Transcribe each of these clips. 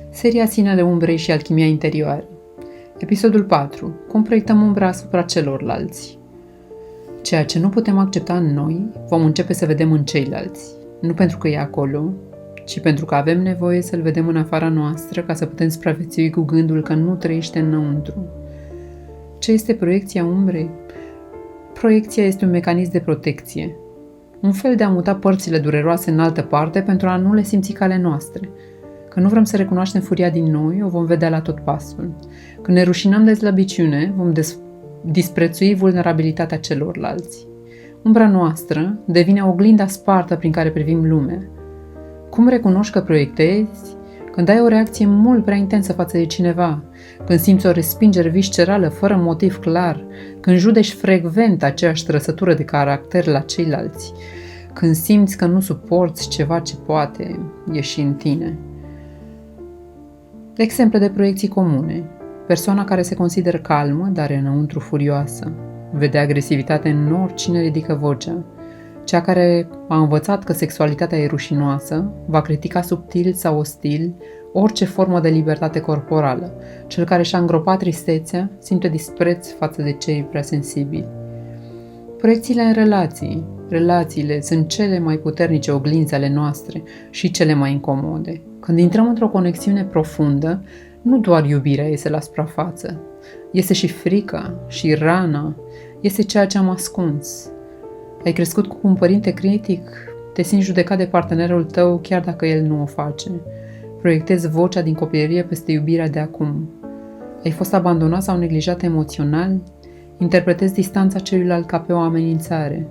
Seria Sinele Umbrei și Alchimia Interioară. Episodul 4. Cum proiectăm umbra asupra celorlalți. Ceea ce nu putem accepta în noi, vom începe să vedem în ceilalți. Nu pentru că e acolo, ci pentru că avem nevoie să-l vedem în afara noastră ca să putem supraviețui cu gândul că nu trăiește înăuntru. Ce este proiecția umbrei? Proiecția este un mecanism de protecție. Un fel de a muta părțile dureroase în altă parte pentru a nu le simți ca ale noastre. Când nu vrem să recunoaștem furia din noi, o vom vedea la tot pasul. Când ne rușinăm de slăbiciune, vom disprețui vulnerabilitatea celorlalți. Umbra noastră devine oglinda spartă prin care privim lumea. Cum recunoști că proiectezi? Când ai o reacție mult prea intensă față de cineva, când simți o respingere viscerală fără motiv clar, când judeci frecvent aceeași trăsătură de caracter la ceilalți, când simți că nu suporți ceva ce poate ieși în tine. Exemple de proiecții comune. Persoana care se consideră calmă, dar e înăuntru furioasă. Vede agresivitate în oricine ridică vocea. Cea care a învățat că sexualitatea e rușinoasă, va critica subtil sau ostil orice formă de libertate corporală. Cel care și-a îngropat tristețea simte dispreț față de cei prea sensibili. Proiecțiile în relații. Relațiile sunt cele mai puternice oglinzi ale noastre și cele mai incomode. Când intrăm într-o conexiune profundă, nu doar iubirea iese la suprafață. Iese și frica, și rana, iese ceea ce am ascuns. Ai crescut cu un părinte critic, te simți judecat de partenerul tău chiar dacă el nu o face. Proiectezi vocea din copilărie peste iubirea de acum. Ai fost abandonat sau neglijat emoțional, interpretezi distanța celuilalt ca pe o amenințare.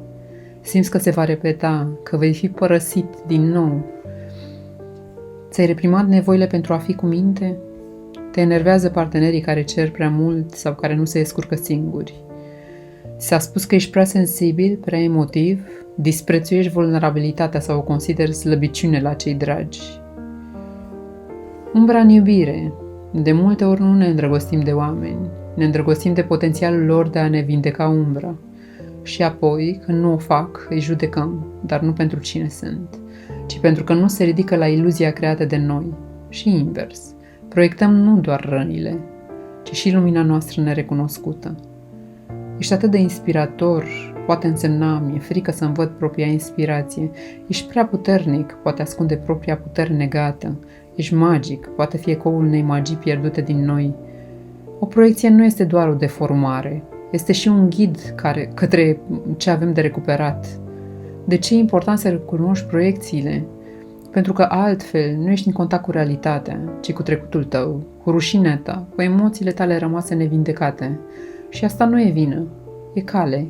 Simți că se va repeta, că vei fi părăsit din nou. Ți-ai reprimat nevoile pentru a fi cu minte? Te enervează partenerii care cer prea mult sau care nu se descurcă singuri. S-a spus că ești prea sensibil, prea emotiv, disprețuiești vulnerabilitatea sau o consideri slăbiciune la cei dragi. Umbra în iubire. De multe ori nu ne îndrăgostim de oameni, ne îndrăgostim de potențialul lor de a ne vindeca umbra. Și apoi, când nu o fac, îi judecăm, dar nu pentru cine sunt, ci pentru că nu se ridică la iluzia creată de noi. Și invers. Proiectăm nu doar rănile, ci și lumina noastră nerecunoscută. Ești atât de inspirator, poate însemna mi-e frică să-mi văd propria inspirație. Ești prea puternic, poate ascunde propria putere negată. Ești magic, poate fi ecoul unei magii pierdute din noi. O proiecție nu este doar o deformare, este și un ghid către ce avem de recuperat. De ce e important să recunoști proiecțiile? Pentru că altfel nu ești în contact cu realitatea, ci cu trecutul tău, cu rușinea ta, cu emoțiile tale rămase nevindecate. Și asta nu e vină, e cale.